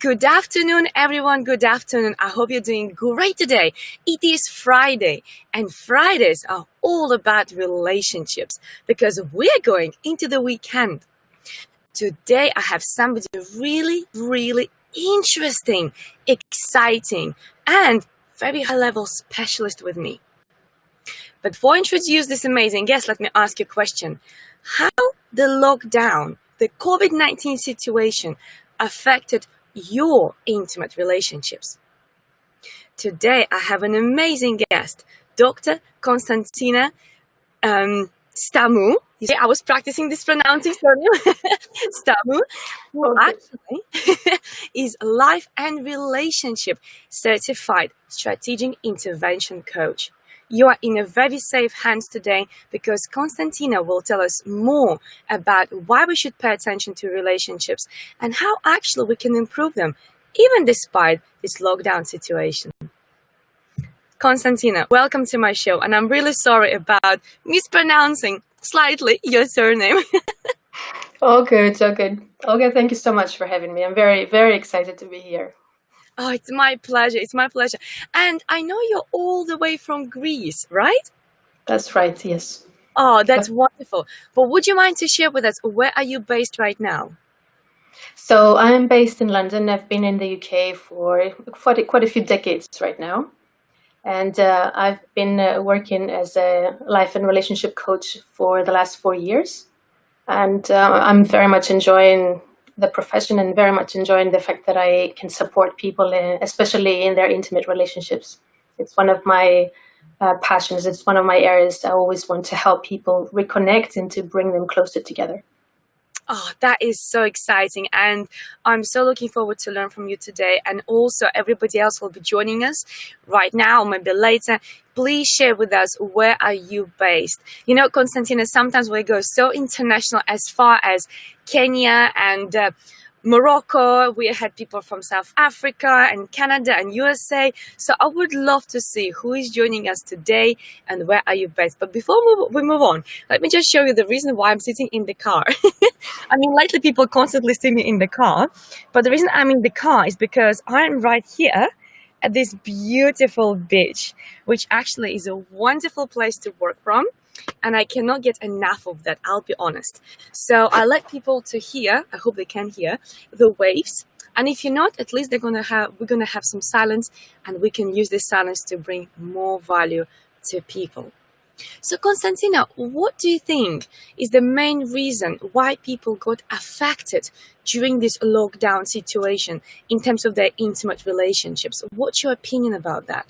Good afternoon, everyone. Good afternoon. I hope you're doing great today. It is Friday, and Fridays are all about relationships because we're going into the weekend. Today, I have somebody really, really interesting, exciting, and very high-level specialist with me. But before I introduce this amazing guest, let me ask you a question. How the lockdown, the COVID-19 situation affected your intimate relationships? Today, I have an amazing guest, Dr. Constantina Stamou. You see, I was practicing this pronouncing surname, Stamou, who actually is life and relationship certified strategic intervention coach. You are in a very safe hands today because Constantina will tell us more about why we should pay attention to relationships and how actually we can improve them, even despite this lockdown situation. Constantina, welcome to my show, and I'm really sorry about mispronouncing slightly your surname. All good, all good. Olga, thank you so much for having me. I'm very, very excited to be here. Oh, it's my pleasure. It's my pleasure. And I know you're all the way from Greece, right? That's right, yes. Oh, that's wonderful. But would you mind to share with us, where are you based right now? So I'm based in London. I've been in the UK for quite a few decades right now. And I've been working as a life and relationship coach for the last 4 years. And I'm very much enjoying the profession and very much enjoying the fact that I can support people, especially in their intimate relationships. It's one of my passions. It's one of my areas I always want to help people reconnect and to bring them closer together. Oh, that is so exciting. And I'm so looking forward to learn from you today. And also everybody else will be joining us right now, maybe later. Please share with us, where are you based? You know, Constantina, sometimes we go so international as far as Kenya and Morocco. We had people from South Africa and Canada and USA. So I would love to see who is joining us today and where are you based. But before we move on, let me just show you the reason why I'm sitting in the car. I mean, lately people constantly see me in the car. But the reason I'm in the car is because I'm right here at this beautiful beach, which actually is a wonderful place to work from. And I cannot get enough of that, I'll be honest. So I like people to hear, I hope they can hear, the waves. And if you're not, at least we're gonna have some silence, and we can use this silence to bring more value to people. So Constantina, what do you think is the main reason why people got affected during this lockdown situation in terms of their intimate relationships? What's your opinion about that?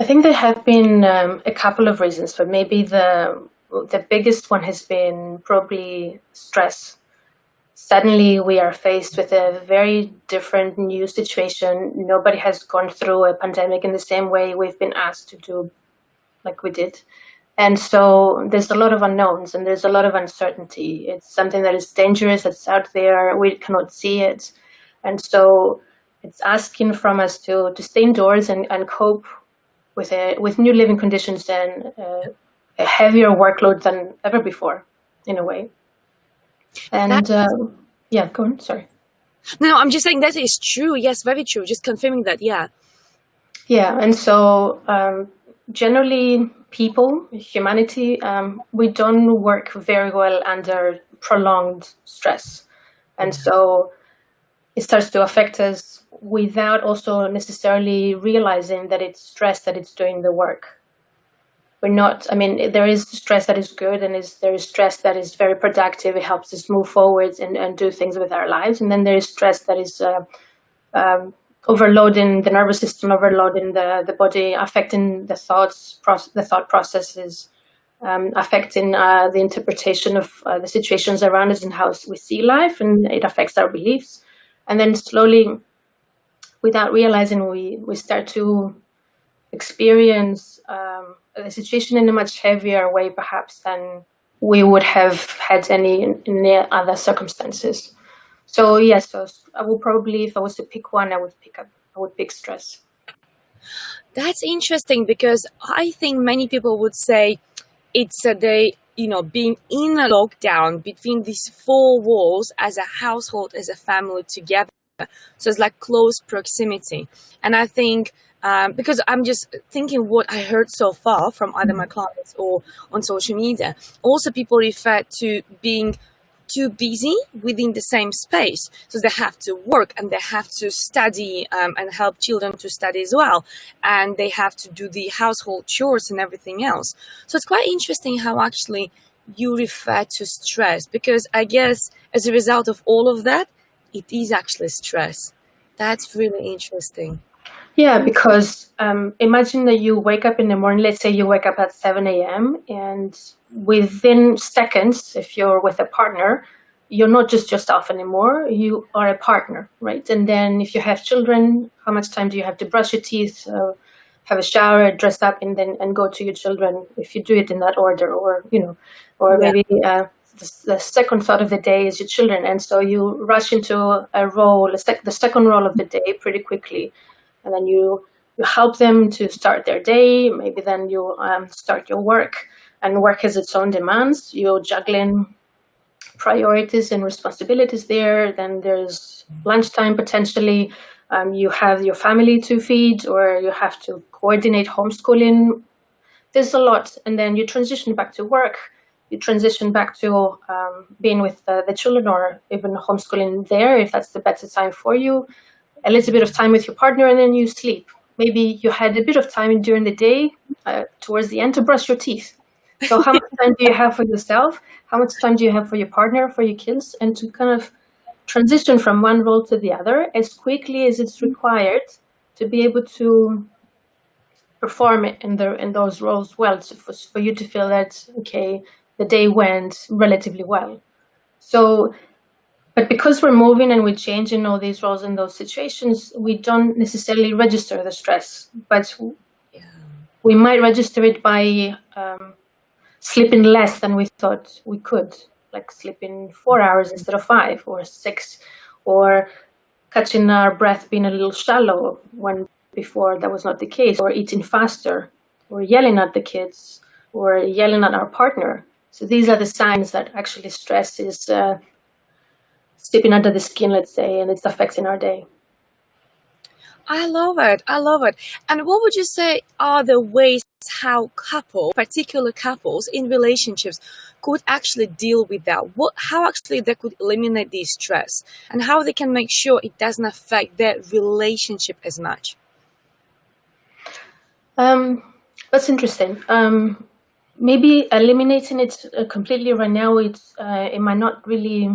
I think there have been a couple of reasons, but maybe the biggest one has been probably stress. Suddenly we are faced with a very different new situation. Nobody has gone through a pandemic in the same way we've been asked to do, like we did. And so there's a lot of unknowns and there's a lot of uncertainty. It's something that is dangerous, that's out there, we cannot see it. And so it's asking from us to stay indoors and cope with new living conditions and a heavier workload than ever before, in a way. And yeah, go on, sorry. No, I'm just saying that is true. Yes, very true. Just confirming that, yeah. Yeah, and so generally people, humanity, we don't work very well under prolonged stress. And so it starts to affect us without also necessarily realizing that it's stress that it's doing the work. There is stress that is good and there is stress that is very productive. It helps us move forward and do things with our lives. And then there is stress that is overloading the nervous system, overloading the body, affecting the thought processes, affecting the interpretation of the situations around us and how we see life, and it affects our beliefs. And then slowly, without realizing, we start to experience the situation in a much heavier way, perhaps, than we would have had in any other circumstances. So yes, so I would probably, if I was to pick one, I would pick stress. That's interesting, because I think many people would say it's being in a lockdown between these four walls as a household, as a family together, So it's like close proximity. And I think because I'm just thinking what I heard so far from either my clients or on social media, also people refer to being too busy within the same space. So they have to work and they have to study and help children to study as well. And they have to do the household chores and everything else. So it's quite interesting how actually you refer to stress, because I guess as a result of all of that, it is actually stress. That's really interesting. Yeah, because imagine that you wake up in the morning, let's say you wake up at 7 a.m. and within seconds, if you're with a partner, you're not just off anymore, you are a partner, right? And then if you have children, how much time do you have to brush your teeth, have a shower, dress up, and go to your children, if you do it in that order, or, maybe the second thought of the day is your children. And so you rush into a role, the second role of the day pretty quickly. And then you help them to start their day. Maybe then you start your work, and work has its own demands. You're juggling priorities and responsibilities there. Then there's lunchtime potentially. You have your family to feed, or you have to coordinate homeschooling. There's a lot. And then you transition back to work. You transition back to being with the children, or even homeschooling there, if that's the better time for you. A little bit of time with your partner, and then you sleep. Maybe you had a bit of time during the day, towards the end, to brush your teeth. So how much time do you have for yourself? How much time do you have for your partner, for your kids? And to kind of transition from one role to the other as quickly as it's required to be able to perform it in those roles well, for you to feel that, okay, the day went relatively well. So, but because we're moving and we're changing all these roles in those situations, we don't necessarily register the stress, but we might register it by sleeping less than we thought we could, like sleeping 4 hours instead of 5 or 6, or catching our breath being a little shallow when before that was not the case, or eating faster, or yelling at the kids, or yelling at our partner. So these are the signs that actually stress is slipping under the skin, let's say, and it's affecting our day. I love it. I love it. And what would you say are the ways how particular couples in relationships could actually deal with that? How actually they could eliminate the stress, and how they can make sure it doesn't affect their relationship as much? That's interesting. Maybe eliminating it completely right now, it might not really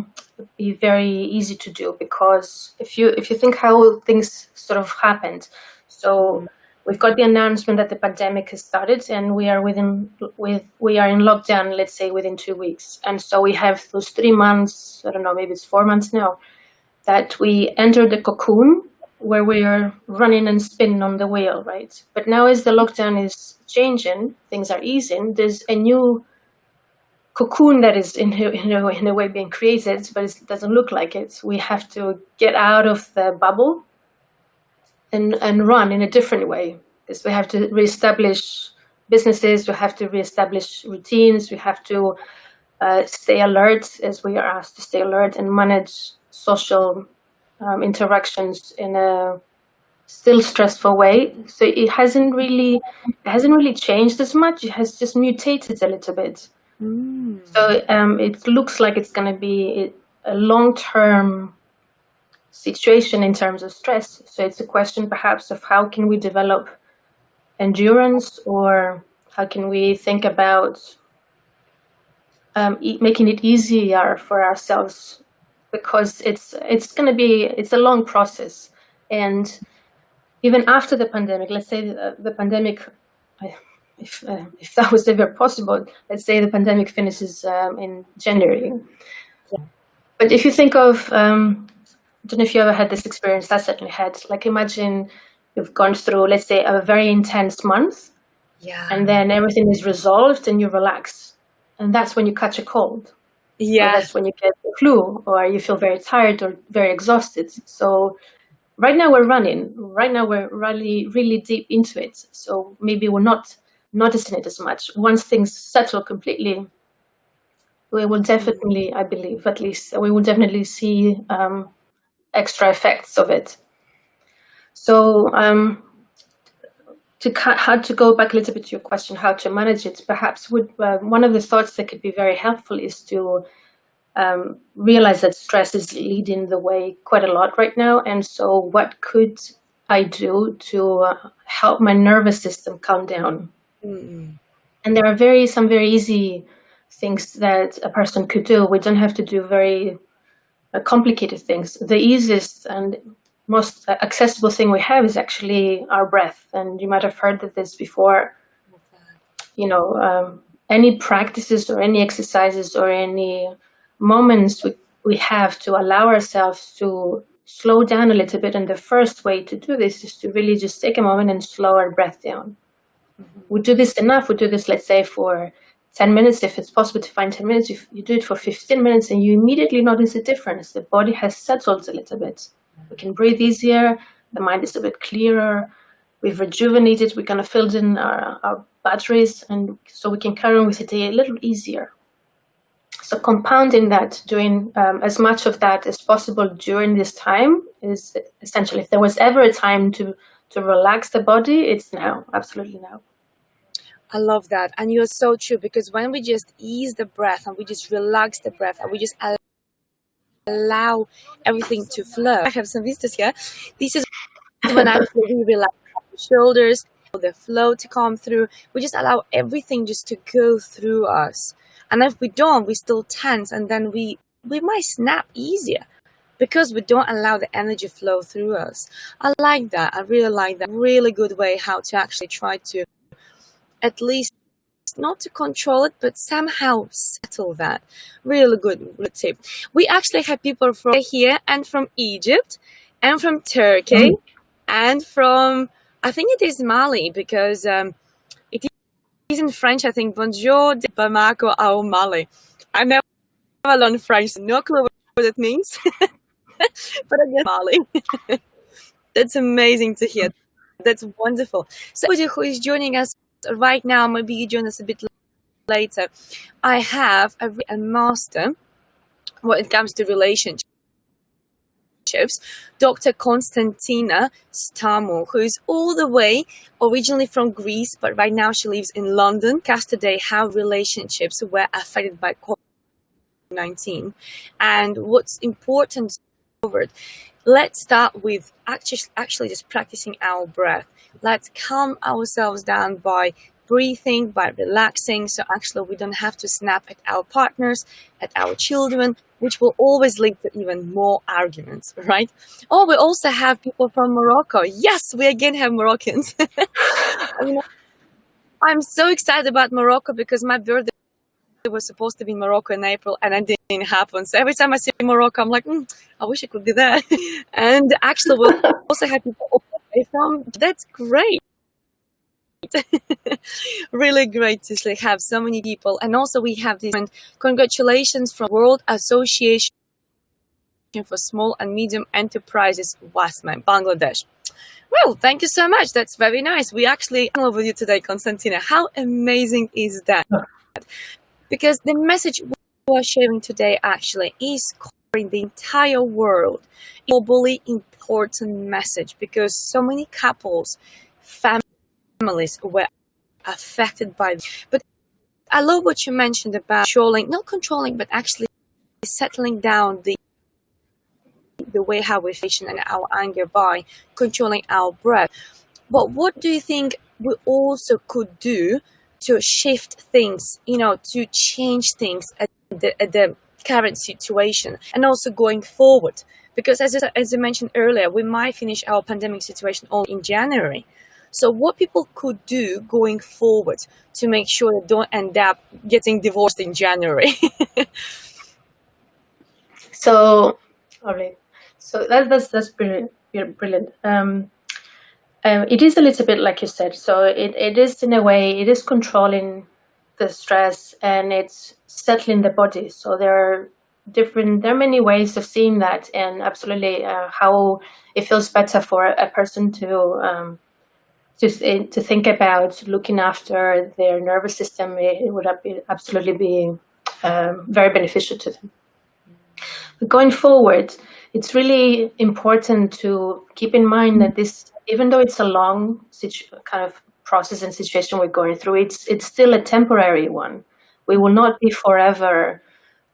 be very easy to do, because if you think how things sort of happened, so we've got the announcement that the pandemic has started, and we are in lockdown, let's say within 2 weeks, and so we have those 3 months, I don't know, maybe it's 4 months now, that we entered the cocoon where we are running and spinning on the wheel, right? But now as the lockdown is changing, things are easing, there's a new cocoon that is in a way being created, but it doesn't look like it. We have to get out of the bubble and run in a different way, because we have to reestablish businesses, we have to reestablish routines, we have to stay alert, as we are asked to stay alert, and manage social interactions in a still stressful way. So it hasn't really changed as much. It has just mutated a little bit. So it looks like it's going to be a long-term situation in terms of stress. So it's a question perhaps of how can we develop endurance, or how can we think about making it easier for ourselves, because it's a long process. And even after the pandemic, let's say the pandemic, if that was ever possible, let's say the pandemic finishes in January. Yeah. But if you think of, I don't know if you ever had this experience, I certainly had, like imagine you've gone through, let's say, a very intense month, and then everything is resolved and you relax. And that's when you catch a cold. Yeah. Or that's when you get the flu, or you feel very tired or very exhausted. So right now we're running. Right now we're really, really deep into it. So maybe we're not noticing it as much. Once things settle completely, we will definitely, I believe, at least, we will definitely see extra effects of it. So how to go back a little bit to your question, how to manage it, perhaps one of the thoughts that could be very helpful is to realize that stress is leading the way quite a lot right now. And so what could I do to help my nervous system calm down? Mm-hmm. And there are some very easy things that a person could do. We don't have to do very complicated things. The easiest and most accessible thing we have is actually our breath. And you might have heard of this before. Any practices or any exercises or any moments we have to allow ourselves to slow down a little bit. And the first way to do this is to really just take a moment and slow our breath down. Mm-hmm. We do this enough. We do this, let's say, for 10 minutes, if it's possible to find 10 minutes. If you do it for 15 minutes and you immediately notice a difference, the body has settled a little bit. We can breathe easier, the mind is a bit clearer, we've rejuvenated, we kind of filled in our batteries, and so we can carry on with the day a little easier. So compounding that, doing as much of that as possible during this time is essential. If there was ever a time to relax the body, it's now, absolutely now. I love that. And you're so true, because when we just ease the breath and we just relax the breath and we just allow everything to flow. I have some visitors here. This is when actually we relax the shoulders, the flow to come through. We just allow everything just to go through us. And if we don't, we still tense, and then we might snap easier because we don't allow the energy flow through us. I like that. I really like that. Really good way how to actually try to at least not to control it, but somehow settle that. Really good tip. We actually have people from here and from Egypt and from Turkey and from, I think it is Mali, because it is in French, I think, Bonjour de Bamako au Mali. I never learned French, no clue what it means, but I guess Mali. That's amazing to hear. That's wonderful. So who is joining us right now, maybe you join us a bit later. I have a master when it comes to relationships, Dr. Constantina Stamou, who is all the way originally from Greece, but right now she lives in London. Discuss today how relationships were affected by COVID-19 and what's important. Let's start with actually just practicing our breath. Let's calm ourselves down by breathing, by relaxing, so actually we don't have to snap at our partners, at our children, which will always lead to even more arguments, right? Oh, we also have people from Morocco. Yes, we again have Moroccans. I'm so excited about Morocco because my birthday was supposed to be in Morocco in April and it didn't happen. So every time I see Morocco, I'm like, I wish I could be there. And actually, we'll also have people from. That's great. Really great to have so many people. And also we have this congratulations from World Association for Small and Medium Enterprises, WASMA, Bangladesh. Well, thank you so much. That's very nice. We actually over you today, Constantina. How amazing is that? Because the message we are sharing today actually is covering the entire world. It's a globally important message because so many couples, families were affected by this. But I love what you mentioned about not controlling, but actually settling down the way how we feel and our anger by controlling our breath. But what do you think we also could do to shift things, to change things at the current situation and also going forward? Because as I mentioned earlier, we might finish our pandemic situation only in January. So what people could do going forward to make sure they don't end up getting divorced in January? So, all right. So that's brilliant. It is a little bit like you said. So it is in a way, it is controlling the stress and it's settling the body. So there are many ways of seeing that, and absolutely how it feels better for a person to think about looking after their nervous system. It would absolutely be very beneficial to them. But going forward, it's really important to keep in mind that this, even though it's a long kind of process and situation we're going through, it's still a temporary one. We will not be forever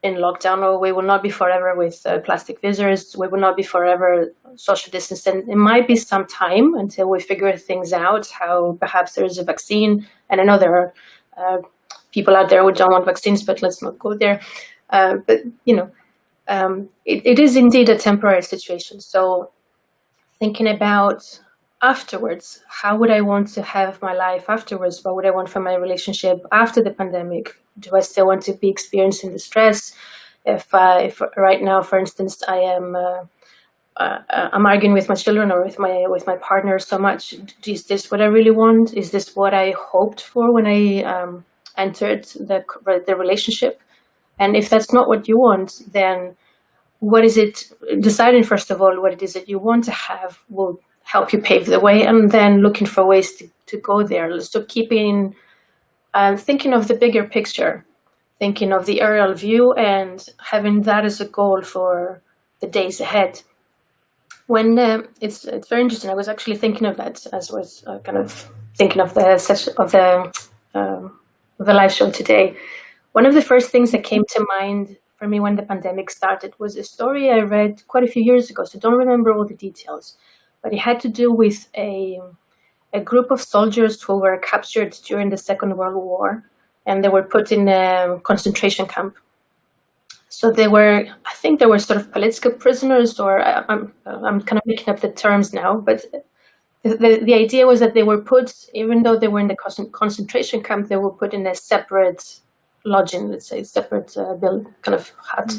in lockdown, or we will not be forever with plastic visitors. We will not be forever social distance. And it might be some time until we figure things out, how perhaps there is a vaccine. And I know there are people out there who don't want vaccines, but let's not go there. But, it is indeed a temporary situation. So thinking about afterwards, how would I want to have my life afterwards? What would I want for my relationship after the pandemic? Do I still want to be experiencing the stress? If right now, for instance, I'm arguing with my children or with my partner so much, is this what I really want? Is this what I hoped for when I entered the relationship? And if that's not what you want, then what is it? Deciding, first of all, what it is that you want to have will help you pave the way, and then looking for ways to go there. So thinking of the bigger picture, thinking of the aerial view, and having that as a goal for the days ahead. When it's very interesting. I was actually thinking of that as I was kind of thinking of the session of the live show today. One of the first things that came to mind for me when the pandemic started was a story I read quite a few years ago, so don't remember all the details, but it had to do with a group of soldiers who were captured during the Second World War, and they were put in a concentration camp. So I think they were sort of political prisoners, or I'm kind of making up the terms now, but the idea was that they were put, even though they were in the concentration camp, they were put in a separate lodging, let's say, separate build, kind of hut.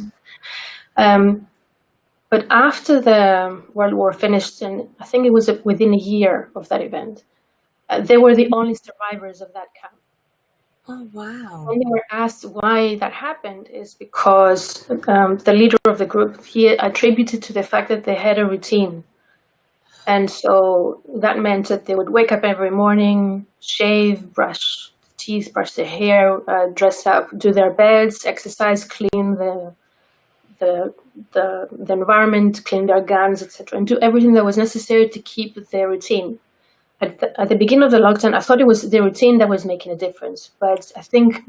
But after the World War finished, and I think it was within a year of that event, they were the only survivors of that camp. Oh, wow. When they were asked why that happened, is because the leader of the group, he attributed to the fact that they had a routine. And so that meant that they would wake up every morning, shave, brush teeth, brush their hair, dress up, do their beds, exercise, clean the environment, clean their guns, etc., and do everything that was necessary to keep their routine. At the beginning of the lockdown, I thought it was the routine that was making a difference, but I think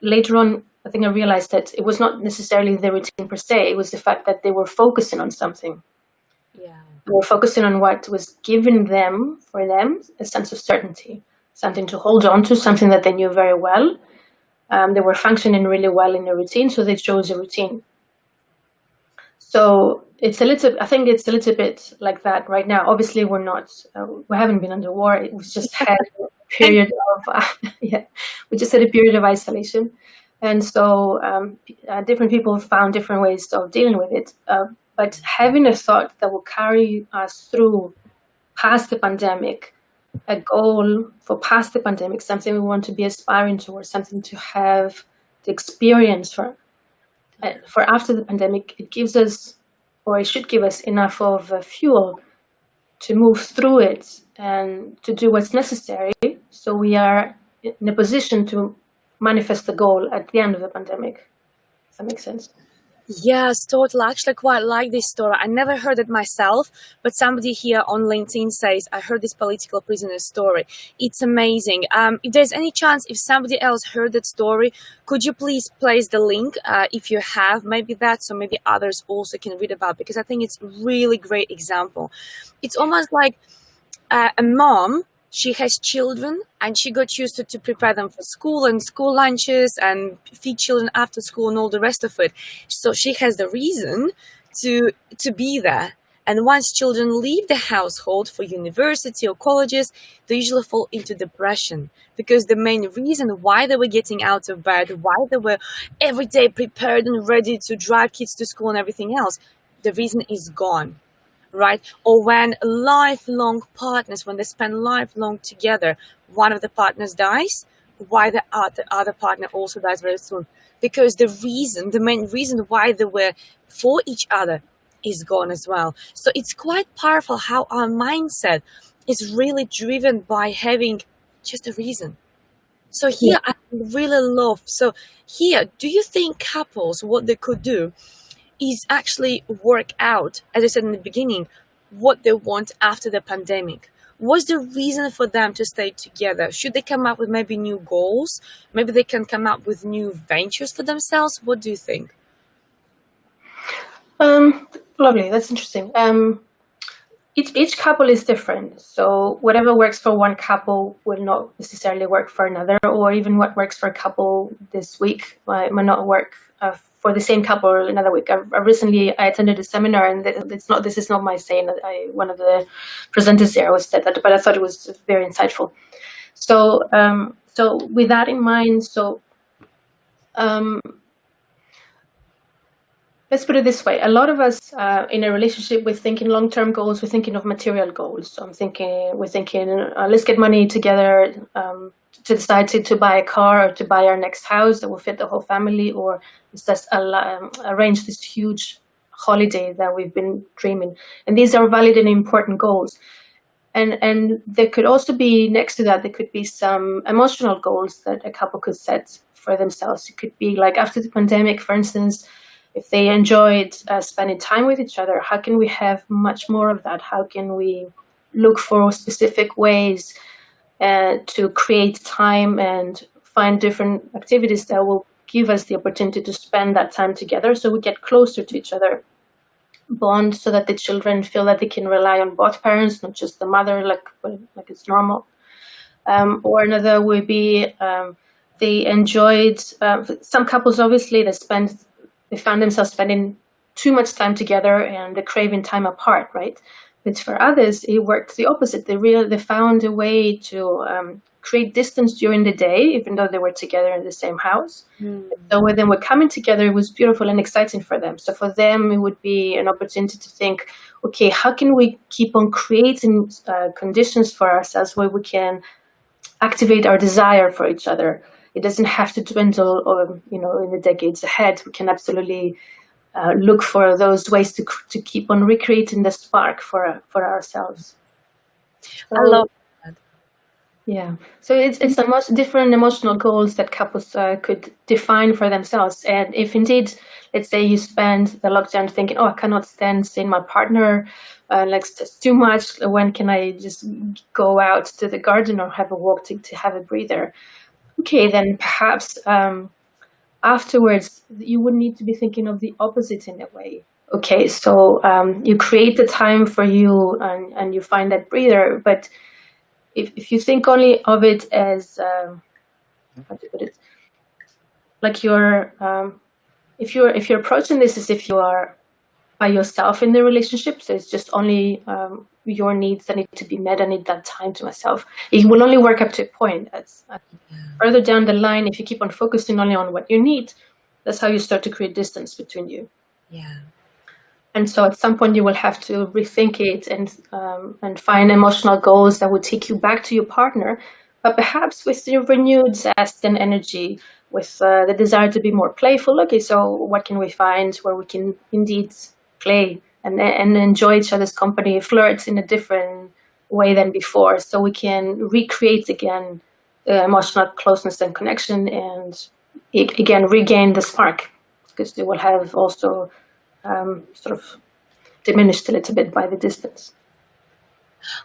later on, I realized that it was not necessarily the routine per se. It was the fact that they were focusing on something. Yeah, they were focusing on what was giving them, for them, a sense of certainty. Something to hold on to, something that they knew very well. They were functioning really well in a routine, so they chose a routine. So I think it's a little bit like that right now. Obviously, we haven't been under war. We just had a period of, we just had a period of isolation. And so different people found different ways of dealing with it. But having a thought that will carry us through past the pandemic, a goal for past the pandemic, something we want to be aspiring towards, something to have the experience for after the pandemic, it gives us, or it should give us, enough of fuel to move through it and to do what's necessary, so we are in a position to manifest the goal at the end of the pandemic. Does that make sense? Yes, totally. I actually quite like this story. I never heard it myself, but somebody here on LinkedIn says, I heard this political prisoner story. It's amazing. If there's any chance, if somebody else heard that story, could you please place the link if you have maybe that, so maybe others also can read about, because I think it's a really great example. It's almost like a mom. She has children and she got used to prepare them for school and school lunches and feed children after school and all the rest of it. So she has the reason to be there. And once children leave the household for university or colleges, they usually fall into depression, because the main reason why they were getting out of bed, why they were every day prepared and ready to drive kids to school and everything else, the reason is gone. Right? Or when lifelong partners, when they spend lifelong together, one of the partners dies, why the other partner also dies very soon? Because the main reason why they were for each other is gone as well. So it's quite powerful how our mindset is really driven by having just a reason. So here, I really love, so here, do you think couples, what they could do is actually work out, as I said in the beginning, what they want after the pandemic. What's the reason for them to stay together? Should they come up with maybe new goals? Maybe they can come up with new ventures for themselves. What do you think? Lovely. That's interesting. Each couple is different. So whatever works for one couple will not necessarily work for another, or even what works for a couple this week might not work for the same couple another week. I attended a seminar, and this is not my saying. One of the presenters there was said that, but I thought it was very insightful. So with that in mind, let's put it this way. A lot of us in a relationship, we're thinking long-term goals. We're thinking of material goals. So we're thinking, let's get money together to decide to buy a car or to buy our next house that will fit the whole family, or just arrange this huge holiday that we've been dreaming. And these are valid and important goals. And there could also be, next to that, there could be some emotional goals that a couple could set for themselves. It could be like after the pandemic, for instance, if they enjoyed spending time with each other, how can we have much more of that? How can we look for specific ways to create time and find different activities that will give us the opportunity to spend that time together, so we get closer to each other, bond, so that the children feel that they can rely on both parents, not just the mother, like it's normal. Or another would be they enjoyed, some couples obviously, they found themselves spending too much time together and they're craving time apart, right? But for others, it worked the opposite. They found a way to create distance during the day, even though they were together in the same house. So when they were coming together, it was beautiful and exciting for them. So for them, it would be an opportunity to think, okay, how can we keep on creating conditions for ourselves where we can activate our desire for each other? It doesn't have to dwindle, or in the decades ahead. We can absolutely look for those ways to keep on recreating the spark for ourselves. So, I love that. Yeah. So it's the most different emotional goals that couples could define for themselves. And if indeed, let's say you spend the lockdown thinking, I cannot stand seeing my partner, it's too much. When can I just go out to the garden or have a walk to have a breather? Okay, then perhaps afterwards you would need to be thinking of the opposite in a way. Okay, so you create the time for you and you find that breather. But if you think only of it as how to put it, like if you're approaching this as if you are by yourself in the relationship, so it's just only your needs that need to be met. I need that time to myself. It will only work up to a point. That's further down the line, if you keep on focusing only on what you need, that's how you start to create distance between you. Yeah. And so at some point you will have to rethink it and find emotional goals that will take you back to your partner, but perhaps with your renewed zest and energy, with the desire to be more playful. Okay, so what can we find where we can indeed play and enjoy each other's company, flirt in a different way than before, so we can recreate again emotional closeness and connection, and again regain the spark, because they will have also sort of diminished a little bit by the distance.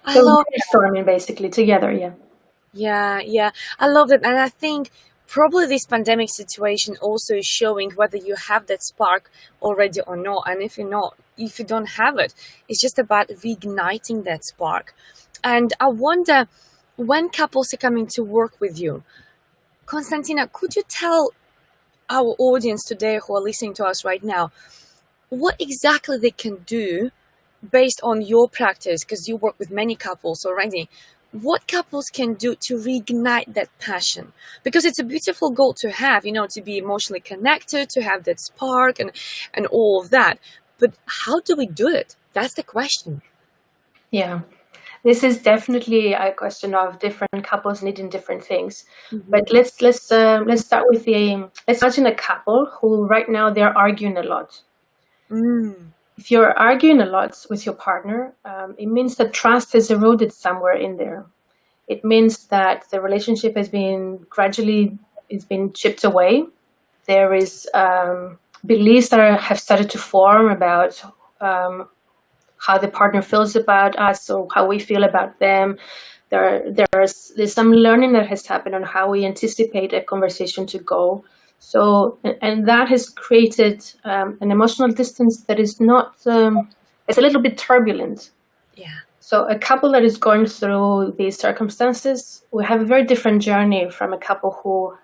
I love brainstorming basically together. Yeah, I love it. And I think probably this pandemic situation also is showing whether you have that spark already or not. And if you don't have it, it's just about reigniting that spark. And I wonder, when couples are coming to work with you, Constantina, could you tell our audience today who are listening to us right now what exactly they can do based on your practice, because you work with many couples already, what couples can do to reignite that passion? Because it's a beautiful goal to have, to be emotionally connected, to have that spark and all of that. But how do we do it? That's the question. Yeah. This is definitely a question of different couples needing different things. Mm-hmm. But let's start with let's imagine a couple who right now they're arguing a lot. If you're arguing a lot with your partner, it means that trust has eroded somewhere in there. It means that the relationship has been chipped away. There is beliefs that have started to form about how the partner feels about us or how we feel about them. There's some learning that has happened on how we anticipate a conversation to go. So, and that has created an emotional distance that is not, it's a little bit turbulent. Yeah. So a couple that is going through these circumstances will have a very different journey from a couple who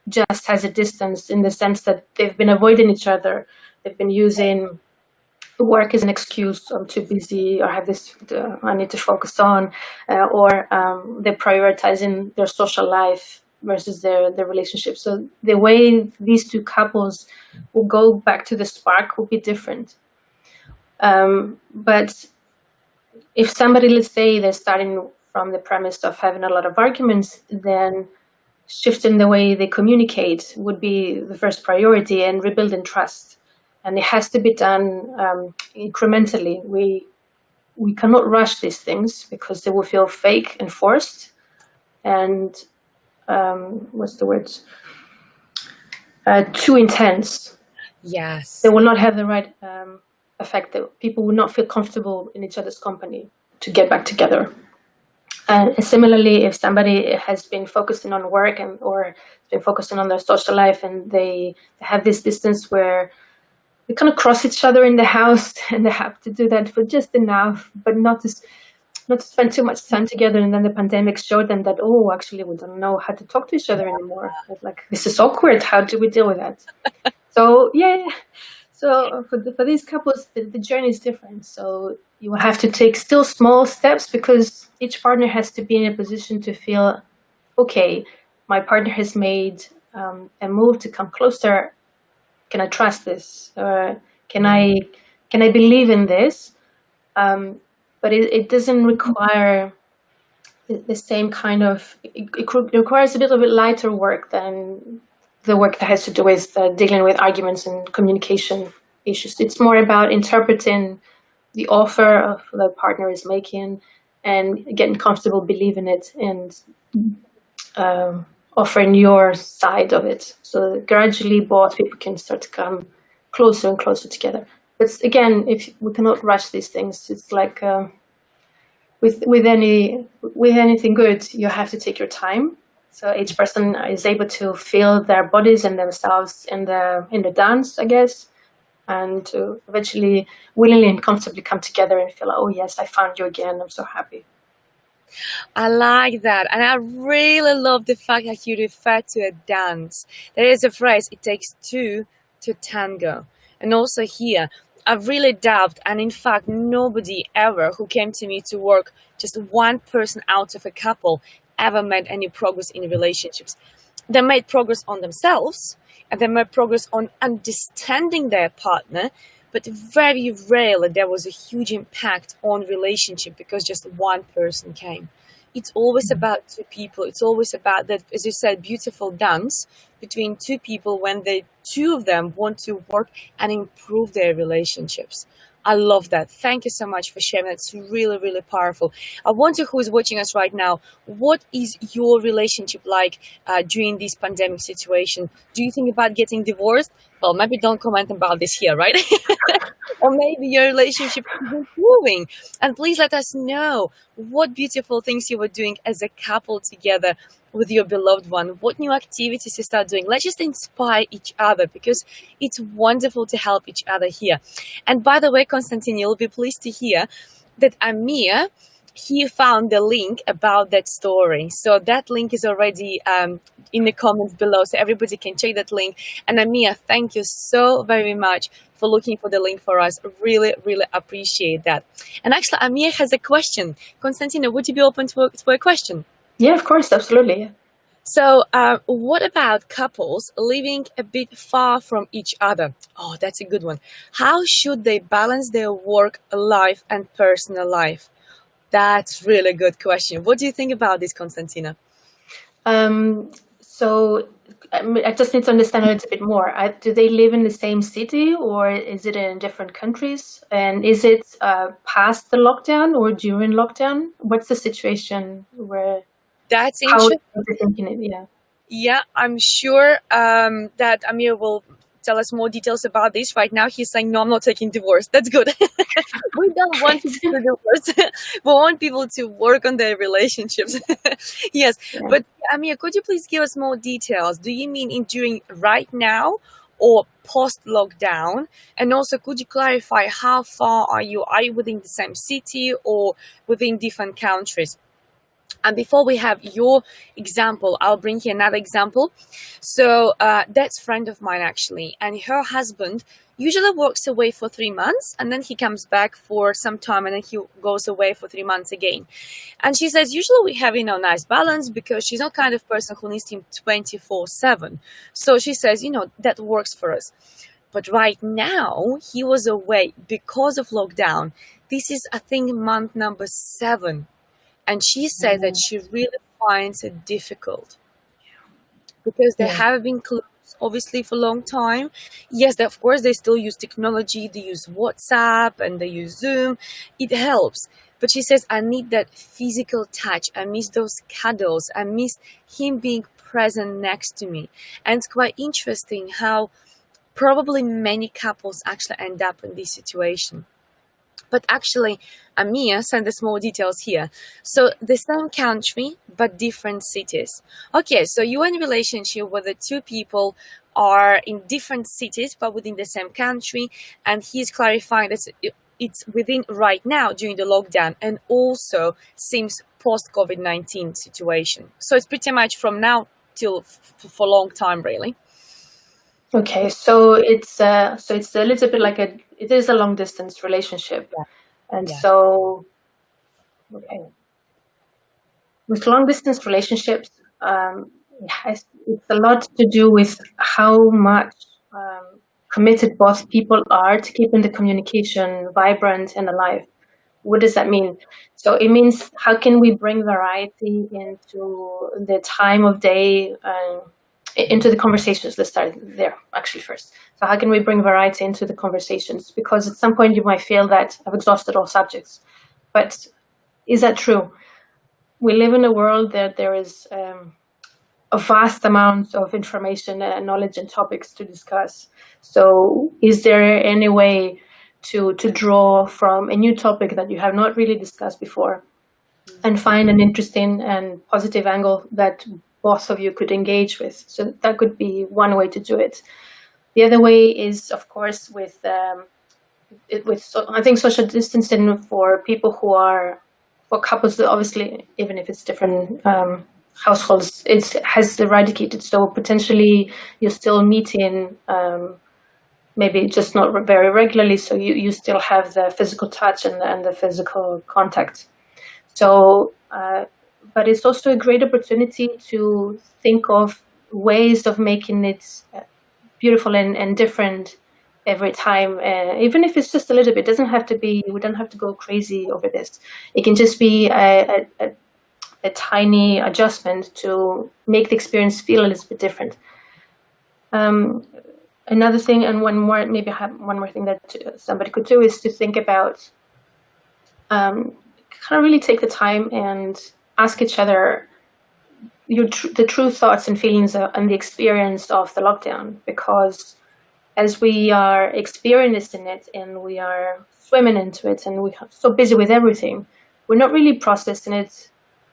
just has a distance, in the sense that they've been avoiding each other. They've been using work as an excuse. I'm too busy, or have this I need to focus on, or they're prioritizing their social life versus their relationship. So the way these two couples will go back to the spark will be different. But if somebody, let's say they're starting from the premise of having a lot of arguments, then shifting the way they communicate would be the first priority, and rebuilding trust. And it has to be done incrementally. We cannot rush these things, because they will feel fake and forced, and what's the word? Too intense. Yes. They will not have the right effect. That people will not feel comfortable in each other's company to get back together. And similarly, if somebody has been focusing on work or been focusing on their social life, and they have this distance where they kind of cross each other in the house, and they have to do that for just enough, but not to spend too much time together. And then the pandemic showed them that, actually, we don't know how to talk to each other anymore. Like, this is awkward. How do we deal with that? So, yeah. So for these couples, the journey is different. So you will have to take still small steps, because each partner has to be in a position to feel, okay, my partner has made a move to come closer. Can I trust this? Can I believe in this? But it doesn't require the same kind of. It requires a little bit lighter work than the work that has to do with dealing with arguments and communication issues. It's more about interpreting the offer of the partner is making, and getting comfortable believing it, and offering your side of it. So gradually both people can start to come closer and closer together. But again, if we cannot rush these things, it's like with anything good, you have to take your time. So each person is able to feel their bodies and themselves in the dance, I guess, and to eventually willingly and comfortably come together and feel, oh yes, I found you again. I'm so happy. I like that. And I really love the fact that you refer to a dance. There is a phrase, it takes two to tango. And also here, I really doubt, and in fact, nobody ever who came to me to work, just one person out of a couple, ever made any progress in relationships. They made progress on themselves, and they made progress on understanding their partner, but very rarely there was a huge impact on relationship because just one person came. It's always about two people. It's always about that, as you said, beautiful dance between two people when the two of them want to work and improve their relationships. I love that. Thank you so much for sharing. That's really, really powerful. I wonder who is watching us right now. What is your relationship like during this pandemic situation? Do you think about getting divorced? Well, maybe don't comment about this here, right? Or maybe your relationship is improving. And please let us know what beautiful things you were doing as a couple together with your beloved one. What new activities you start doing. Let's just inspire each other, because it's wonderful to help each other here. And by the way, Constantine, you'll be pleased to hear that Amir, he found the link about that story. So that link is already in the comments below, so everybody can check that link. And Amir, thank you so very much for looking for the link for us. Really, really appreciate that. And actually, Amir has a question. Constantina, would you be open to a question? Yeah, of course, absolutely. So what about couples living a bit far from each other? Oh, that's a good one. How should they balance their work life and personal life? That's really a good question. What do you think about this, Constantina? So I just need to understand a little bit more. Do they live in the same city, or is it in different countries? And is it past the lockdown or during lockdown? What's the situation where? That's interesting. How are they thinking it? Yeah. Yeah, I'm sure that Amir will tell us more details about this. Right now, he's saying, no, I'm not taking divorce. That's good. We don't want people to divorce. We want people to work on their relationships. Yes. Yeah. But Amir, could you please give us more details? Do you mean during right now or post-lockdown? And also, could you clarify how far are you? Are you within the same city or within different countries? And before we have your example, I'll bring you another example. So that's a friend of mine, actually. And her husband usually works away for 3 months. And then he comes back for some time. And then he goes away for 3 months again. And she says, usually we have, nice balance because she's not kind of person who needs him 24/7. So she says, that works for us. But right now, he was away because of lockdown. This is, I think, month number 7. And she said that she really finds it difficult because they have been closed, obviously, for a long time. Yes, of course, they still use technology. They use WhatsApp and they use Zoom. It helps. But she says, I need that physical touch. I miss those cuddles. I miss him being present next to me. And it's quite interesting how probably many couples actually end up in this situation. But actually, Amir sent us more details here. So the same country, but different cities. Okay, so you're in a relationship where the two people are in different cities, but within the same country. And he's clarifying that it's within right now during the lockdown and also seems post-COVID-19 situation. So it's pretty much from now till for a long time, really. Okay, so it's a little bit like it is a long distance relationship, and so with long distance relationships, it's a lot to do with how much committed both people are to keeping the communication vibrant and alive. What does that mean? So it means how can we bring variety into the time of day, into the conversations. Let's start there actually first. So how can we bring variety into the conversations? Because at some point you might feel that I've exhausted all subjects. But is that true? We live in a world that there is a vast amount of information and knowledge and topics to discuss. So is there any way to draw from a new topic that you have not really discussed before and find an interesting and positive angle that both of you could engage with? So that could be one way to do it. The other way is, of course, with I think social distancing for people for couples that obviously, even if it's different households, it has eradicated. So potentially you're still meeting, maybe just not very regularly. So you still have the physical touch and the physical contact. So, but it's also a great opportunity to think of ways of making it beautiful and different every time, even if it's just a little bit. It doesn't have to be, we don't have to go crazy over this. It can just be a tiny adjustment to make the experience feel a little bit different. Another thing, and one more thing that somebody could do is to think about, kind of really take the time and ask each other the true thoughts and feelings and the experience of the lockdown, because as we are experiencing it and we are swimming into it and we're so busy with everything, we're not really processing it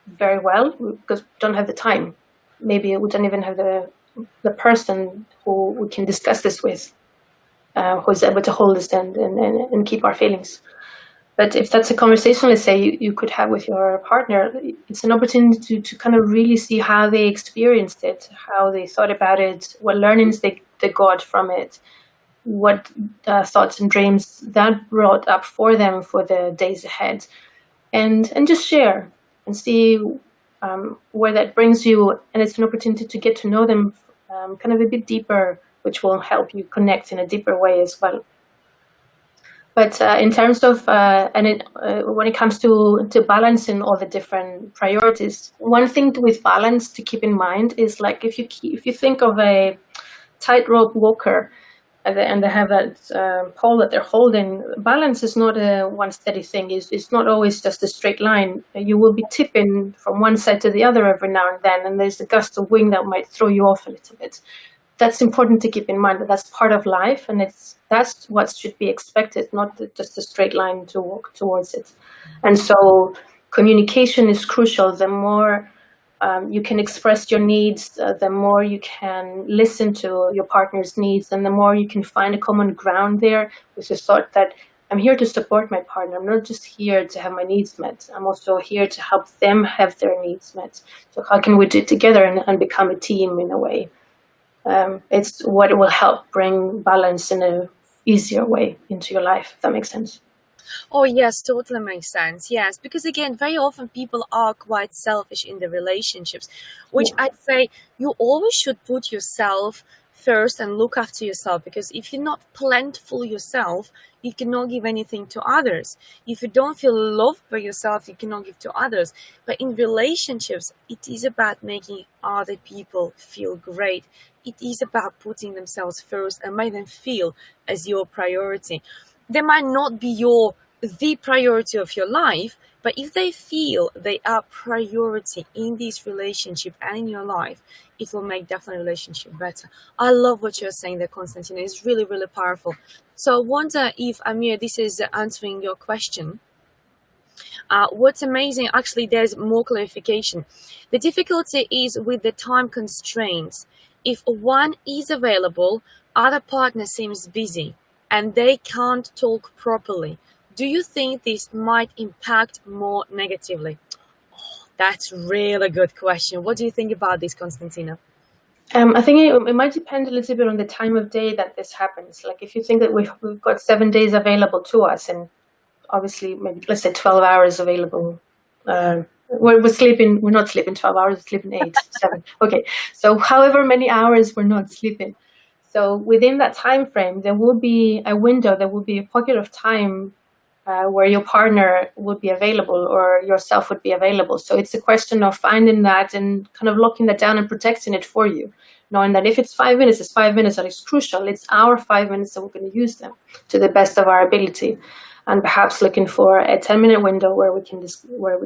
very well because we don't have the time. Maybe we don't even have the person who we can discuss this with, who's able to hold us and keep our feelings. But if that's a conversation, let's say, you could have with your partner, it's an opportunity to kind of really see how they experienced it, how they thought about it, what learnings they got from it, what thoughts and dreams that brought up for them for the days ahead, and just share and see where that brings you. And it's an opportunity to get to know them kind of a bit deeper, which will help you connect in a deeper way as well. But in terms of, when it comes to balancing all the different priorities, one thing with balance to keep in mind is, like, if you think of a tightrope walker and they have that pole that they're holding, balance is not a one steady thing. It's not always just a straight line. You will be tipping from one side to the other every now and then, and there's a gust of wind that might throw you off a little bit. that's important to keep in mind, that that's part of life, and that's what should be expected, not just a straight line to walk towards it. And so communication is crucial. The more you can express your needs, the more you can listen to your partner's needs, and the more you can find a common ground there, with the thought that I'm here to support my partner. I'm not just here to have my needs met. I'm also here to help them have their needs met. So how can we do it together and become a team in a way? It's what will help bring balance in a easier way into your life, if that makes sense. Oh, yes, totally makes sense. Yes, because again, very often people are quite selfish in their relationships, which I'd say you always should put yourself first and look after yourself, because if you're not plentiful yourself, you cannot give anything to others. If you don't feel loved by yourself, you cannot give to others. But in relationships, it is about making other people feel great. It is about putting themselves first and make them feel as your priority. They might not be the priority of your life, but if they feel they are priority in this relationship and in your life, it will make definitely relationship better. I love what you're saying there, Constantina. It's really, really powerful. So I wonder if, Amir, this is answering your question. What's amazing, actually, there's more clarification. The difficulty is with the time constraints. If one is available, other partner seems busy and they can't talk properly. Do you think this might impact more negatively? Oh, that's really good question. What do you think about this, Constantina? I think it might depend a little bit on the time of day that this happens. Like if you think that we've got 7 days available to us, and obviously maybe let's say 12 hours available. We're not sleeping 12 hours, we're sleeping 8, 7. Okay, so however many hours we're not sleeping. So within that time frame, there will be a window, there will be a pocket of time where your partner would be available or yourself would be available. So it's a question of finding that and kind of locking that down and protecting it for you, knowing that if it's 5 minutes, it's 5 minutes, and it's crucial. It's our 5 minutes that we're going to use them to the best of our ability, and perhaps looking for a 10-minute window where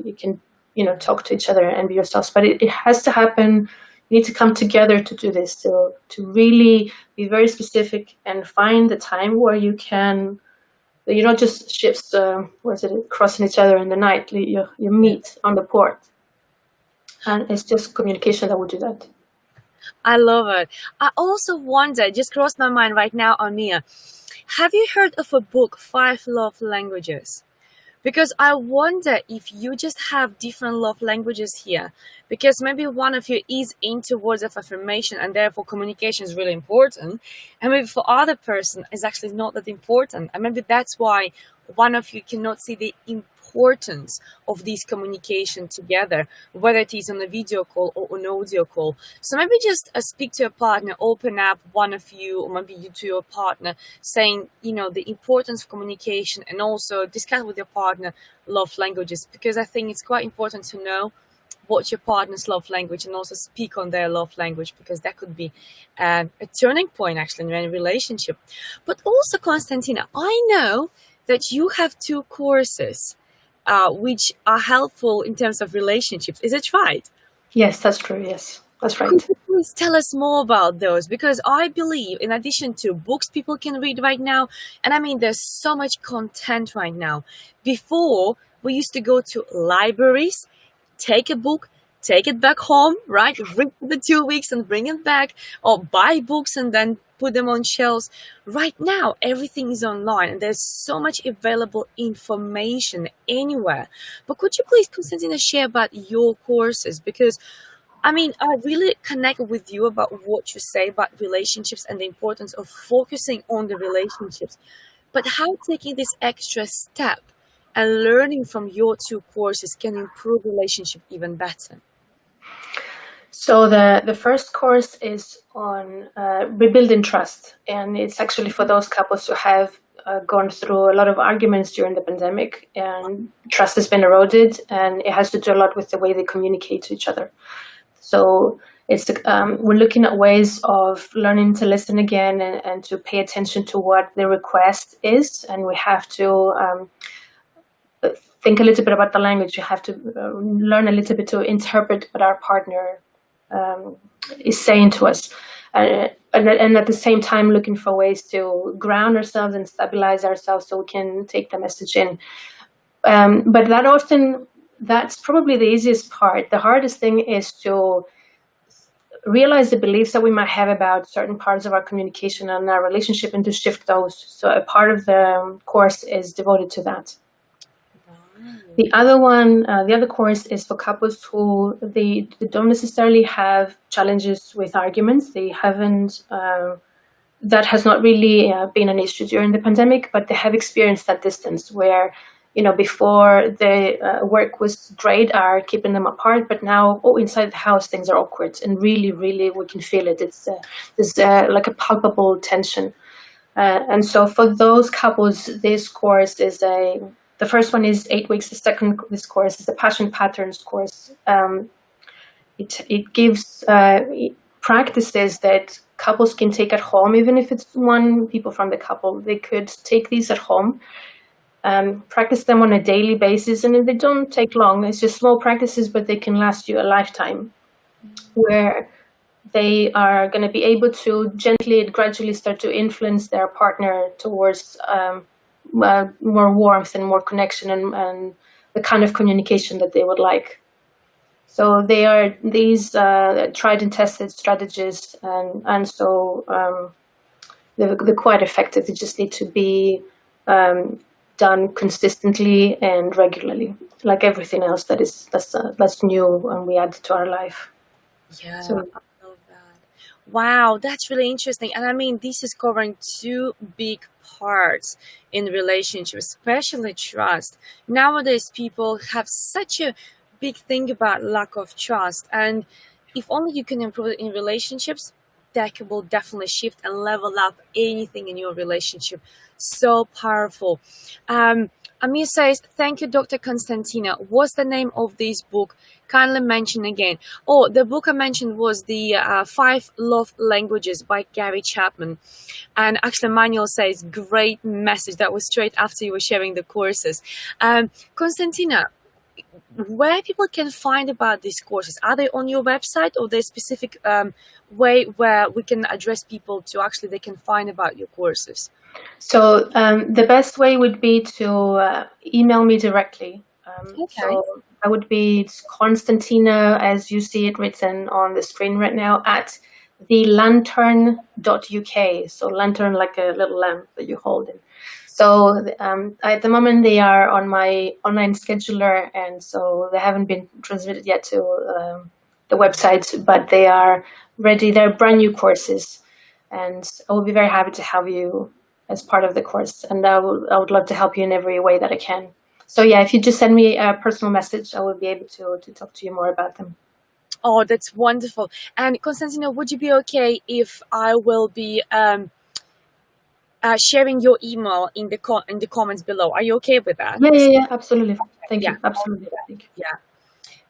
you can talk to each other and be yourselves. But it has to happen. You need to come together to do this, to really be very specific and find the time where you're not just ships crossing each other in the night. You meet on the port, and it's just communication that will do that. I love it. I also wonder, just crossed my mind right now, Amir, have you heard of a book, 5 Love Languages? Because I wonder if you just have different love languages here, because maybe one of you is into words of affirmation and therefore communication is really important, and maybe for other person is actually not that important, and maybe that's why one of you cannot see the importance of this communication together, whether it is on a video call or an audio call. So maybe just speak to your partner, open up, one of you, or maybe you to your partner, saying, the importance of communication, and also discuss with your partner love languages, because I think it's quite important to know what your partner's love language and also speak on their love language, because that could be a turning point actually in any relationship. But also, Constantina, I know that you have 2 courses which are helpful in terms of relationships. Is it right? Yes, that's true. Yes, that's right. Could you please tell us more about those? Because I believe, in addition to books people can read right now, and I mean, there's so much content right now. Before, we used to go to libraries, take a book, take it back home, right? Read for the 2 weeks and bring it back, or buy books and then put them on shelves. Right now, everything is online and there's so much available information anywhere. But could you please, Constantina, share about your courses? Because, I really connect with you about what you say about relationships and the importance of focusing on the relationships. But how taking this extra step and learning from your 2 courses can improve relationship even better? So the first course is on rebuilding trust, and it's actually for those couples who have gone through a lot of arguments during the pandemic, and trust has been eroded, and it has to do a lot with the way they communicate to each other. So it's we're looking at ways of learning to listen again and to pay attention to what the request is, and we have to think a little bit about the language. You have to learn a little bit to interpret what our partner is saying to us. and at the same time looking for ways to ground ourselves and stabilize ourselves so we can take the message in. But that's probably the easiest part. The hardest thing is to realize the beliefs that we might have about certain parts of our communication and our relationship and to shift those. So a part of the course is devoted to that. The other course is for couples who they don't necessarily have challenges with arguments. They haven't, that has not really been an issue during the pandemic, but they have experienced that distance where, before the work was great, are keeping them apart, but now inside the house things are awkward, and really, really we can feel it. There's like a palpable tension, and so for those couples, this course is the first one is 8 weeks. This course is the Passion Patterns course. It gives practices that couples can take at home, even if it's one people from the couple. They could take these at home, practice them on a daily basis, and they don't take long. It's just small practices, but they can last you a lifetime, where they are going to be able to gently and gradually start to influence their partner towards more warmth and more connection and the kind of communication that they would like. So they are these tried and tested strategies, and so they're quite effective. They just need to be done consistently and regularly, like everything else that's new and we add to our life. Yeah, so, I love that. Wow, that's really interesting. And I mean, this is covering two big parts in relationships, especially trust. Nowadays, people have such a big thing about lack of trust, and if only you can improve it in relationships, that will definitely shift and level up anything in your relationship. So powerful. Amir says, thank you, Dr. Constantina. What's the name of this book? Kindly mention again. Oh, the book I mentioned was the 5 Love Languages by Gary Chapman. And actually, Manuel says, great message. That was straight after you were sharing the courses. Constantina, where people can find about these courses? Are they on your website, or there's specific way where we can address people to actually they can find about your courses? So the best way would be to email me directly. Okay. So I would be Constantina, as you see it written on the screen right now, at thelantern.uk. So lantern like a little lamp that you hold in. So at the moment they are on my online scheduler, and so they haven't been transmitted yet to the website, but they are ready. They're brand new courses, and I will be very happy to have you as part of the course, and I would love to help you in every way that I can. So yeah, if you just send me a personal message, I will be able to talk to you more about them. Oh, that's wonderful. And Constantina, would you be okay if I will be sharing your email in the comments below? Are you okay with that? Yeah, absolutely. Thank you. Absolutely. Thank you. Yeah.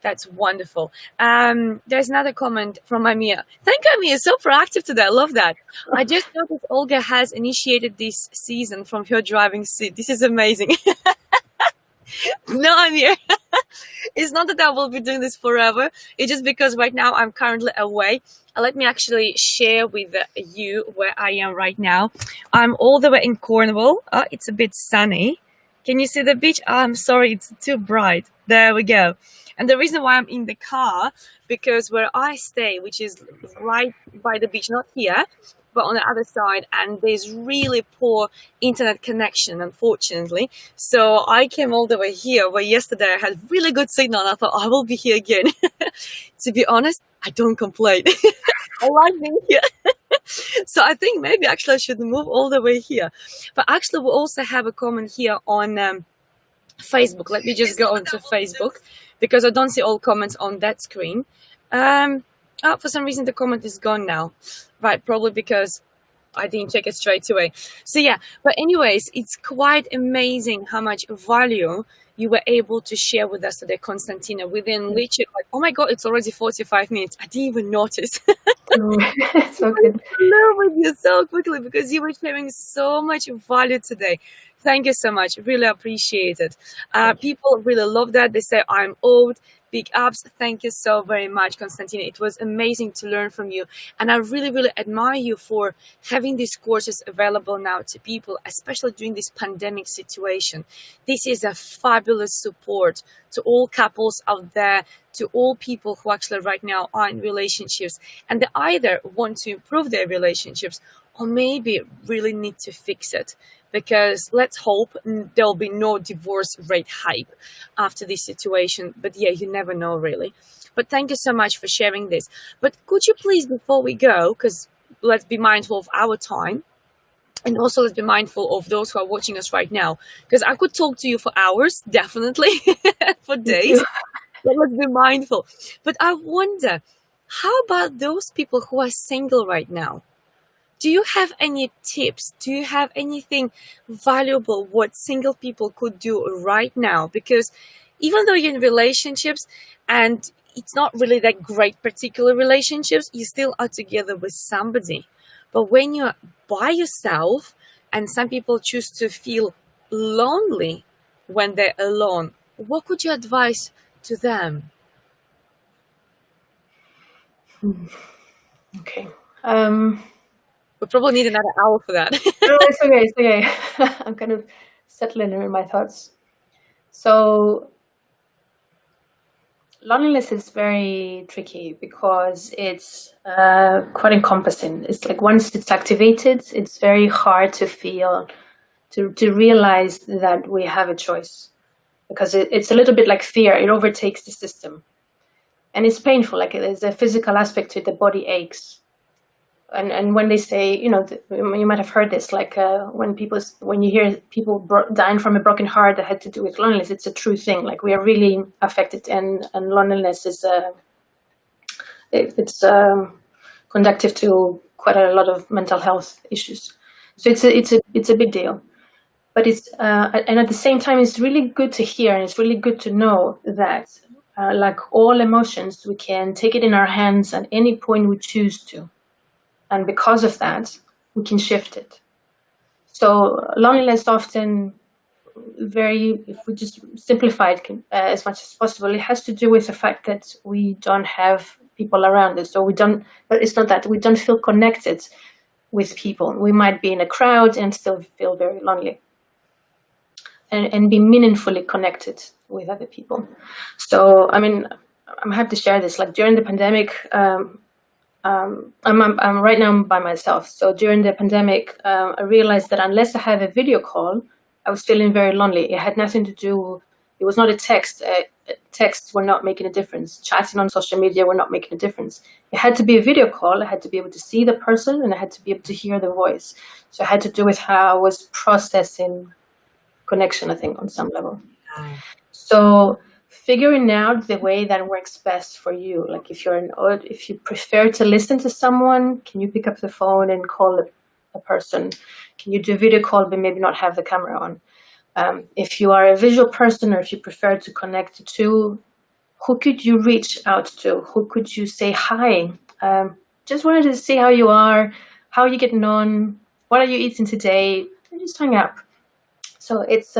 That's wonderful. There's another comment from Amir. Thank you, Amir. So proactive today. I love that. I just noticed Olga has initiated this season from her driving seat. This is amazing. No, Amir. It's not that I will be doing this forever. It's just because right now I'm currently away. Let me actually share with you where I am right now. I'm all the way in Cornwall. It's a bit sunny. Can you see the beach? I'm sorry, it's too bright. There we go. And the reason why I'm in the car, because where I stay, which is right by the beach, not here, but on the other side, and there's really poor internet connection, unfortunately. So I came all the way here, where yesterday I had really good signal, and I thought, I will be here again. To be honest, I don't complain. I like being here. So I think maybe actually I should move all the way here. But actually we also have a comment here on Facebook. Let me just go onto Facebook, because I don't see all comments on that screen. For some reason the comment is gone now. Right, probably because I didn't check it straight away. So yeah, but anyways, it's quite amazing how much value you were able to share with us today, Constantina, within literally, like, oh my God, it's already 45 minutes. I didn't even notice. So good. I learned with you so quickly because you were sharing so much value today. Thank you so much. Really appreciate it. People really love that. They say, I'm old. Big ups. Thank you so very much, Constantina. It was amazing to learn from you. And I really, really admire you for having these courses available now to people, especially during this pandemic situation. This is a fabulous support to all couples out there, to all people who actually right now are in relationships and they either want to improve their relationships or maybe really need to fix it. Because let's hope there'll be no divorce rate hype after this situation. But yeah, you never know really. But thank you so much for sharing this. But could you please, before we go, because let's be mindful of our time, and also let's be mindful of those who are watching us right now, because I could talk to you for hours, definitely, for days, but let's be mindful. But I wonder, how about those people who are single right now? Do you have any tips? Do you have anything valuable what single people could do right now? Because even though you're in relationships and it's not really that great particular relationships, you still are together with somebody. But when you're by yourself and some people choose to feel lonely when they're alone, what could you advise to them? Okay. We probably need another hour for that. No, it's okay. It's okay. I'm kind of settling in my thoughts. So loneliness is very tricky because it's quite encompassing. It's like once it's activated, it's very hard to feel, to realize that we have a choice, because it's a little bit like fear. It overtakes the system, and it's painful. Like there's a physical aspect to it. The body aches. And when they say, you might have heard this, like when you hear people dying from a broken heart that had to do with loneliness, it's a true thing. Like we are really affected, and loneliness is it's conducive to quite a lot of mental health issues. So it's a big deal. But it's and at the same time, it's really good to hear, and it's really good to know that like all emotions, we can take it in our hands at any point we choose to. And because of that, we can shift it. So loneliness often if we just simplify it as much as possible, it has to do with the fact that we don't have people around us. So but it's not that we don't feel connected with people. We might be in a crowd and still feel very lonely and be meaningfully connected with other people. So, I mean, I'm happy to share this. Like during the pandemic, I'm right now by myself. So during the pandemic, I realized that unless I have a video call, I was feeling very lonely. It had nothing to do. It was not a text. Texts were not making a difference. Chatting on social media were not making a difference. It had to be a video call. I had to be able to see the person, and I had to be able to hear the voice. So it had to do with how I was processing connection, I think, on some level. So figuring out the way that works best for you. Like if you prefer to listen to someone, can you pick up the phone and call a person? Can you do a video call but maybe not have the camera on? If you are a visual person, or if you prefer to connect to, who could you reach out to? Who could you say hi? Just wanted to see how you are, how are you getting on, what are you eating today? And just hang up. So it's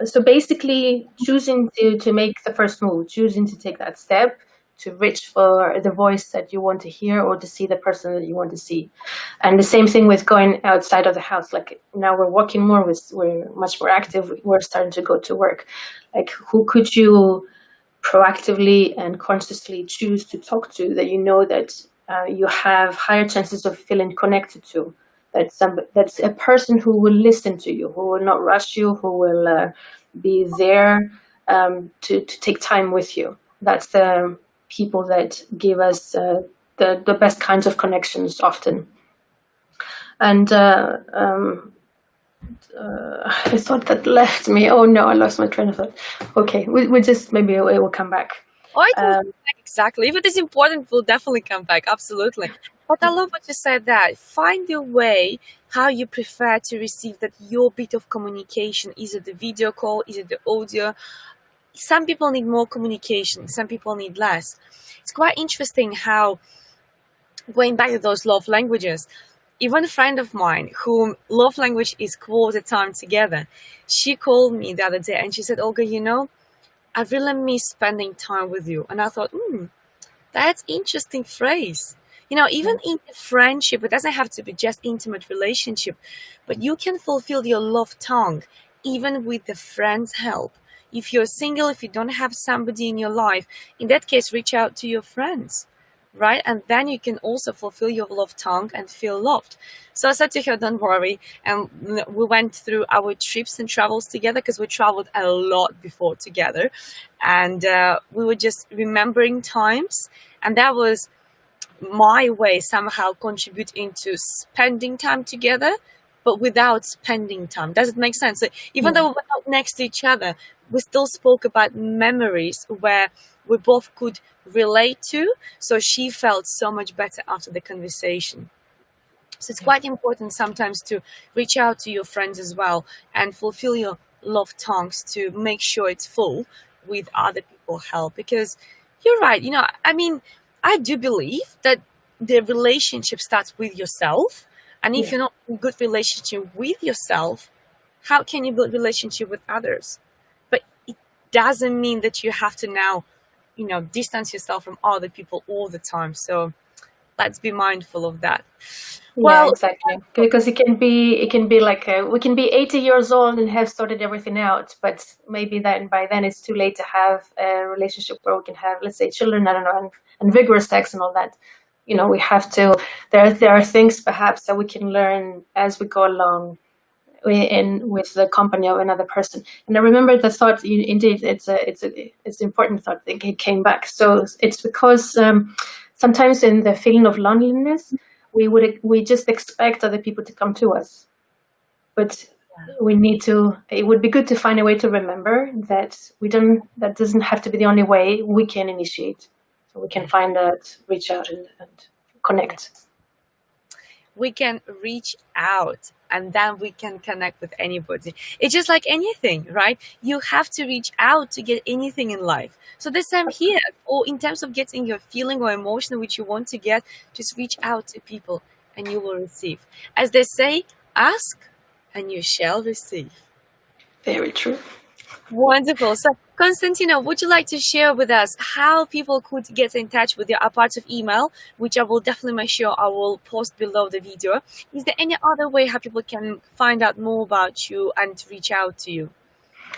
so basically choosing to make the first move, choosing to take that step, to reach for the voice that you want to hear or to see the person that you want to see. And the same thing with going outside of the house. Like now we're walking more, we're much more active, we're starting to go to work. Like who could you proactively and consciously choose to talk to that you know that you have higher chances of feeling connected to? That's a person who will listen to you, who will not rush you, who will be there to take time with you. That's the people that give us the best kinds of connections often. And I thought that left me. Oh no, I lost my train of thought. Okay, we just, maybe it will come back. Exactly. If it is important, we'll definitely come back. Absolutely. But I love what you said there. Find your way, how you prefer to receive that your bit of communication. Is it the video call? Is it the audio? Some people need more communication. Some people need less. It's quite interesting how, going back to those love languages, even a friend of mine whom love language is quality time together, she called me the other day and she said, Olga, I really miss spending time with you. And I thought, that's interesting phrase. Even in a friendship, it doesn't have to be just intimate relationship, but you can fulfill your love tongue even with the friend's help. If you're single, if you don't have somebody in your life, in that case, reach out to your friends, right? And then you can also fulfill your love tongue and feel loved. So I said to her, don't worry. And we went through our trips and travels together because we traveled a lot before together. And we were just remembering times. And that was my way somehow contributing to spending time together, but without spending time. Does it make sense? So even though we were not next to each other, we still spoke about memories where we both could relate to. So she felt so much better after the conversation. So it's quite important sometimes to reach out to your friends as well and fulfill your love tongues to make sure it's full with other people's help. Because you're right, I do believe that the relationship starts with yourself. And if you're not in a good relationship with yourself, how can you build relationship with others? But it doesn't mean that you have to now, distance yourself from other people all the time. So let's be mindful of that. Yeah, exactly. Because it can be like we can be 80 years old and have sorted everything out, but maybe then by then it's too late to have a relationship where we can have, let's say, children, I don't know, and vigorous sex and all that. We have to. There are things perhaps that we can learn as we go along, with the company of another person. And I remember the thought. Indeed, it's an important thought that came back. So it's because sometimes in the feeling of loneliness, we just expect other people to come to us, but it would be good to find a way to remember that that doesn't have to be the only way we can initiate. So we can find that, reach out and connect. We can reach out and then we can connect with anybody. It's just like anything, right? You have to reach out to get anything in life. So the same here, or in terms of getting your feeling or emotion which you want to get, just reach out to people and you will receive. As they say, ask and you shall receive. Very true. Wonderful. So, Constantina, would you like to share with us how people could get in touch with you apart of email, which I will definitely make sure I will post below the video? Is there any other way how people can find out more about you and reach out to you?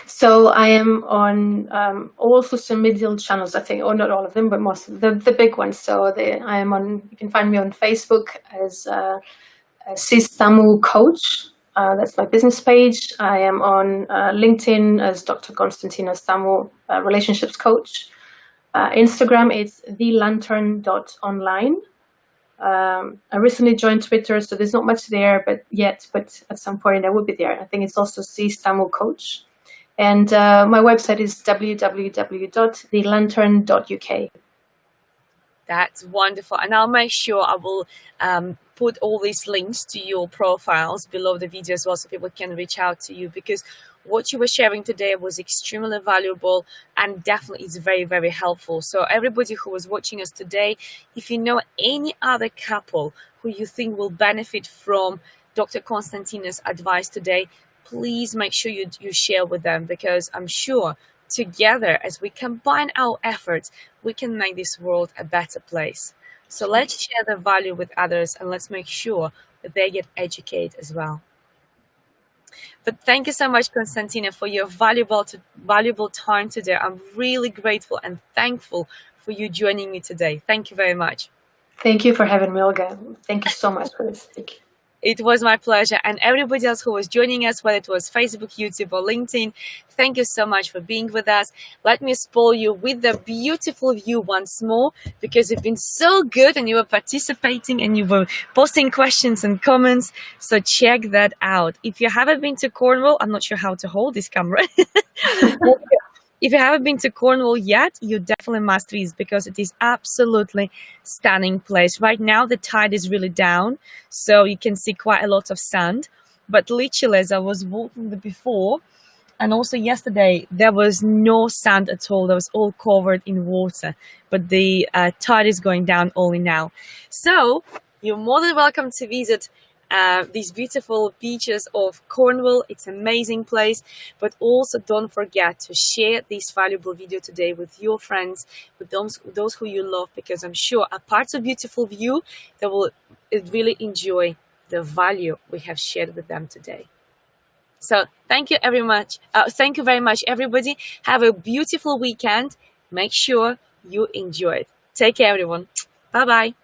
So I am on all social media channels, I think, or not all of them, but most of the big ones. So I am on. You can find me on Facebook as Stamou Coach. That's my business page. I am on LinkedIn as Dr Constantina Stamou, relationships coach. Instagram, it's thelantern.online. I recently joined Twitter, so there's not much there, but at some point I will be there. I think it's also Stamou Coach. And my website is www.thelantern.uk. That's wonderful. And I'll make sure I will put all these links to your profiles below the video as well, so people can reach out to you, because what you were sharing today was extremely valuable and definitely is very, very helpful. So everybody who was watching us today, if you know any other couple who you think will benefit from Dr. Constantina's advice today, please make sure you share with them, because I'm sure together, as we combine our efforts, we can make this world a better place. So let's share the value with others and let's make sure that they get educated as well. But thank you so much, Constantina, for your valuable time today. I'm really grateful and thankful for you joining me today. Thank you very much. Thank you for having me, Olga. Thank you so much for this. Thank you. It was my pleasure. And everybody else who was joining us, whether it was Facebook, YouTube, or LinkedIn, thank you so much for being with us. Let me spoil you with the beautiful view once more, because you've been so good and you were participating and you were posting questions and comments. So check that out. If you haven't been to Cornwall, I'm not sure how to hold this camera. If you haven't been to Cornwall yet, you definitely must visit, because it is absolutely stunning place. Right now, the tide is really down, so you can see quite a lot of sand. But literally, as I was walking before, and also yesterday, there was no sand at all. That was all covered in water. But the tide is going down only now. So you're more than welcome to visit these beautiful beaches of Cornwall. It's an amazing place. But also don't forget to share this valuable video today with your friends, with those who you love, because I'm sure apart from beautiful view, they will really enjoy the value we have shared with them today. So thank you very much. Thank you very much, everybody. Have a beautiful weekend. Make sure you enjoy it. Take care, everyone. Bye-bye.